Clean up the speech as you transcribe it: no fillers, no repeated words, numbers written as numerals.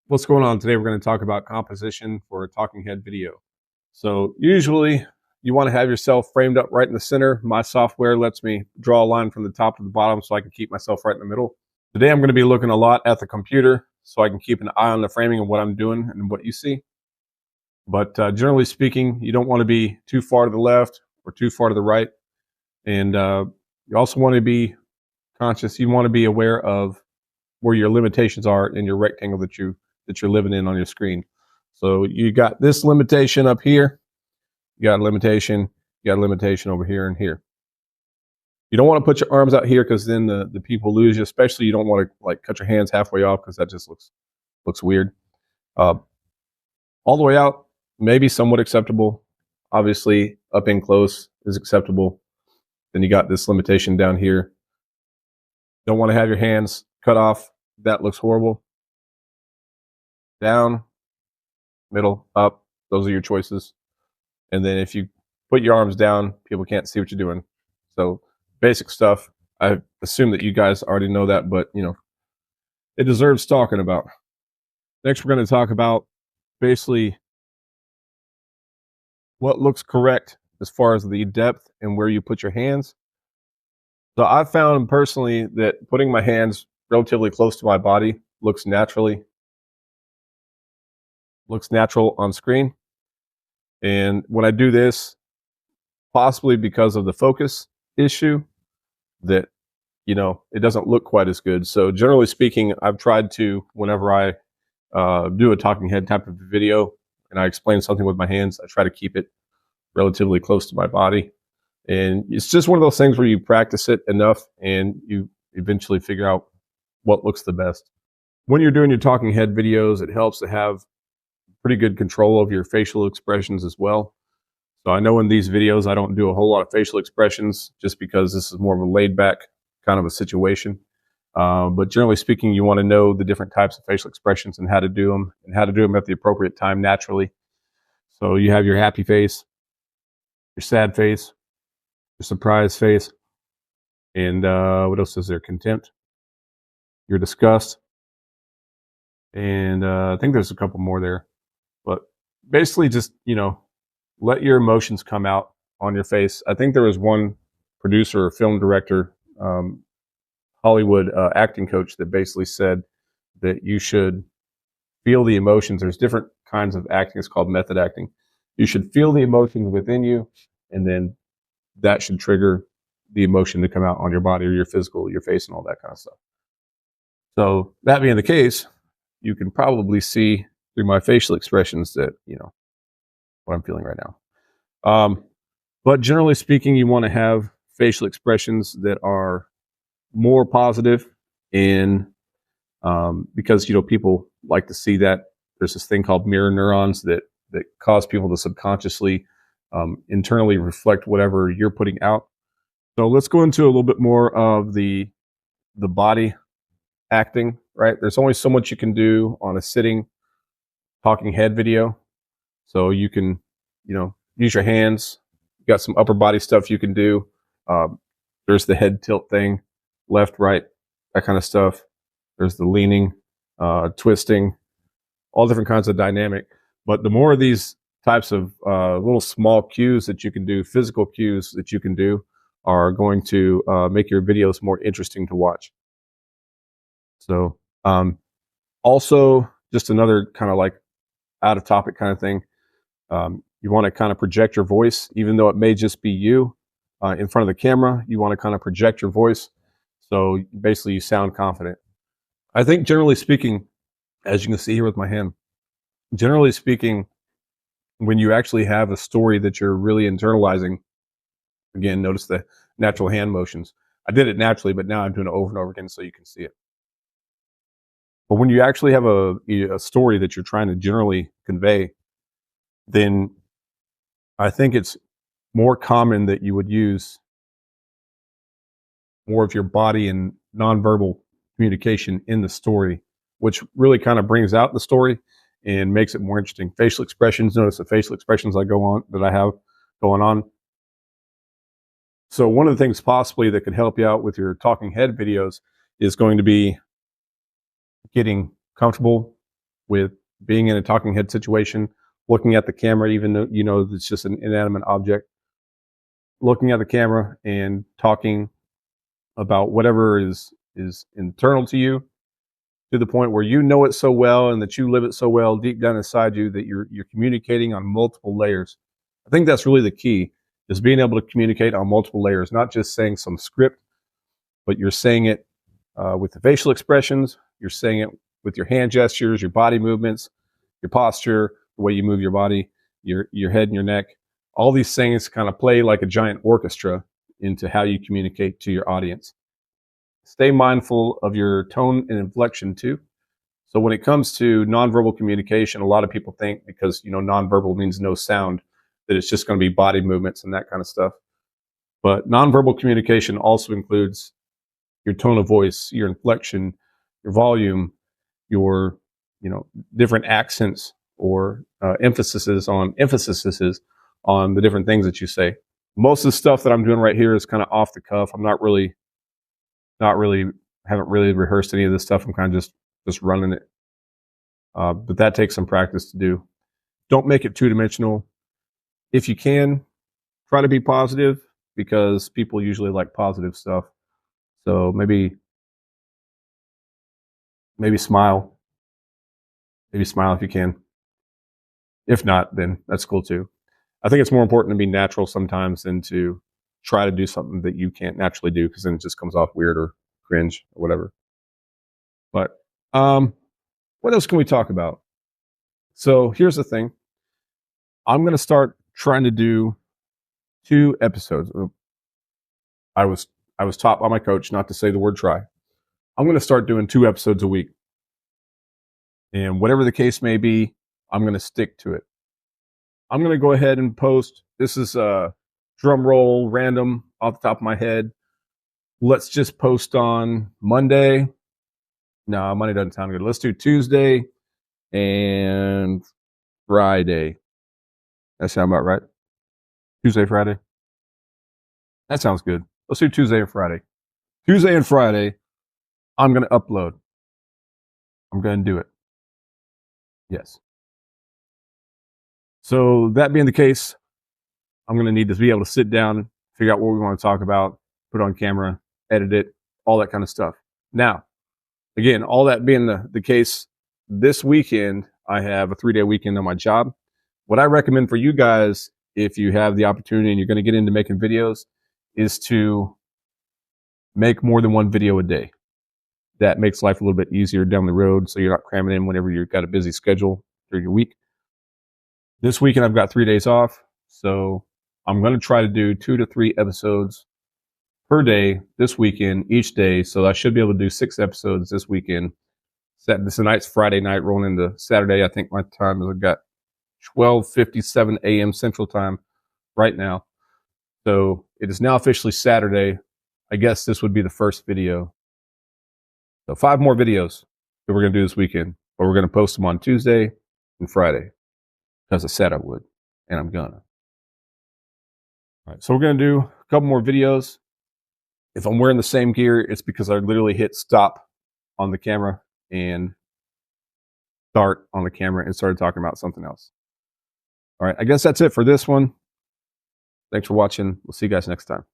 What's going on today? We're going to talk about composition for a talking head video. So usually you want to have yourself framed up right in the center. My software lets me draw a line from the top to the bottom so I can keep myself right in the middle. Today I'm going to be looking a lot at the computer so I can keep an eye on the framing of what I'm doing and what you see. But generally speaking, you don't want to be too far to the left or too far to the right. And you also want to be conscious. You want to be aware of where your limitations are in your rectangle that you're living in on your screen. So you got this limitation up here, you got a limitation over here and here. You don't want to put your arms out here because then the people lose you. Especially you don't want to like cut your hands halfway off because that just looks weird. All the way out, maybe somewhat acceptable. Obviously, up in close is acceptable. Then you got this limitation down here. Don't want to have your hands cut off. That looks horrible. Down, middle, up. Those are your choices. And then if you put your arms down, people can't see what you're doing. So basic stuff. I assume that you guys already know that, but it deserves talking about. Next, we're going to talk about basically what looks correct as far as the depth and where you put your hands. So I've found personally that putting my hands relatively close to my body looks natural on screen. And when I do this, possibly because of the focus issue, that it doesn't look quite as good. So generally speaking, I've tried to, whenever I do a talking head type of video and I explain something with my hands, I try to keep it relatively close to my body. And it's just one of those things where you practice it enough and you eventually figure out what looks the best. When you're doing your talking head videos, it helps to have pretty good control of your facial expressions as well. So I know in these videos, I don't do a whole lot of facial expressions just because this is more of a laid back kind of a situation. But generally speaking, you want to know the different types of facial expressions and how to do them at the appropriate time naturally. So you have your happy face, your sad face, your surprised face, and what else is there? Contempt, your disgust, and I think there's a couple more there. But basically just, let your emotions come out on your face. I think there was one producer or film director, Hollywood acting coach that basically said that you should feel the emotions. There's different kinds of acting. It's called method acting. You should feel the emotions within you, and then that should trigger the emotion to come out on your body or your physical, your face, and all that kind of stuff. So that being the case, you can probably see through my facial expressions that, what I'm feeling right now. But generally speaking, you want to have facial expressions that are more positive in because people like to see that. There's this thing called mirror neurons that cause people to subconsciously internally reflect whatever you're putting out. So let's go into a little bit more of the body acting, right? There's only so much you can do on a sitting talking head video. So you can, use your hands. You got some upper body stuff you can do. There's the head tilt thing, left, right, that kind of stuff. There's the leaning, twisting, all different kinds of dynamic. But the more of these types of little small cues that you can do, physical cues that you can do, are going to make your videos more interesting to watch. So also just another kind of like out of topic kind of thing. You want to kind of project your voice, even though it may just be you in front of the camera. You want to kind of project your voice. So basically you sound confident. I think generally speaking, as you can see here with my hand, generally speaking, when you actually have a story that you're really internalizing, again, notice the natural hand motions. I did it naturally, but now I'm doing it over and over again so you can see it. But when you actually have a story that you're trying to generally convey, then I think it's more common that you would use more of your body and nonverbal communication in the story, which really kind of brings out the story and makes it more interesting. Facial expressions, notice the facial expressions I have going on. So one of the things possibly that could help you out with your talking head videos is going to be getting comfortable with being in a talking head situation, looking at the camera, even though you know it's just an inanimate object, looking at the camera and talking about whatever is internal to you, to the point where you know it so well and that you live it so well deep down inside you that you're communicating on multiple layers. I think that's really the key, is being able to communicate on multiple layers, not just saying some script, but you're saying it with the facial expressions, you're saying it with your hand gestures, your body movements, your posture, the way you move your body, your head and your neck. All these things kind of play like a giant orchestra into how you communicate to your audience. Stay mindful of your tone and inflection too. So when it comes to nonverbal communication, a lot of people think because, you know, nonverbal means no sound, that it's just going to be body movements and that kind of stuff. But nonverbal communication also includes your tone of voice, your inflection, your volume, your, you know, different accents or emphases on the different things that you say. Most of the stuff that I'm doing right here is kind of off the cuff. I'm haven't really rehearsed any of this stuff. I'm kind of just running it. But that takes some practice to do. Don't make it two-dimensional. If you can, try to be positive, because people usually like positive stuff. So maybe smile. Maybe smile if you can. If not, then that's cool too. I think it's more important to be natural sometimes than to try to do something that you can't naturally do, because then it just comes off weird or cringe or whatever. But what else can we talk about? So here's the thing. I'm going to start trying to do 2 episodes. I was taught by my coach not to say the word try. I'm going to start doing 2 episodes a week. And whatever the case may be, I'm going to stick to it. I'm going to go ahead and post. This is a drum roll, random, off the top of my head. Let's just post on Monday. No, Monday doesn't sound good. Let's do Tuesday and Friday. That sound about right? Tuesday, Friday? That sounds good. Let's do Tuesday and Friday. Tuesday and Friday, I'm going to upload. I'm going to do it. Yes. So that being the case, I'm going to need to be able to sit down, figure out what we want to talk about, put it on camera, edit it, all that kind of stuff. Now, again, all that being the case, this weekend, I have a 3-day weekend on my job. What I recommend for you guys, if you have the opportunity and you're going to get into making videos, is to make more than 1 video a day. That makes life a little bit easier down the road, so you're not cramming in whenever you've got a busy schedule during your week. This weekend, I've got 3 days off, so I'm going to try to do 2 to 3 episodes per day this weekend, each day. So I should be able to do 6 episodes this weekend. This night's Friday night, rolling into Saturday. I think my time is, I've got 12:57 a.m. Central Time right now. So it is now officially Saturday. I guess this would be the first video. So 5 more videos that we're going to do this weekend, but we're going to post them on Tuesday and Friday, because I said I would, and I'm gonna. All right, so we're going to do a couple more videos. If I'm wearing the same gear, it's because I literally hit stop on the camera and start on the camera and started talking about something else. All right, I guess that's it for this one. Thanks for watching. We'll see you guys next time.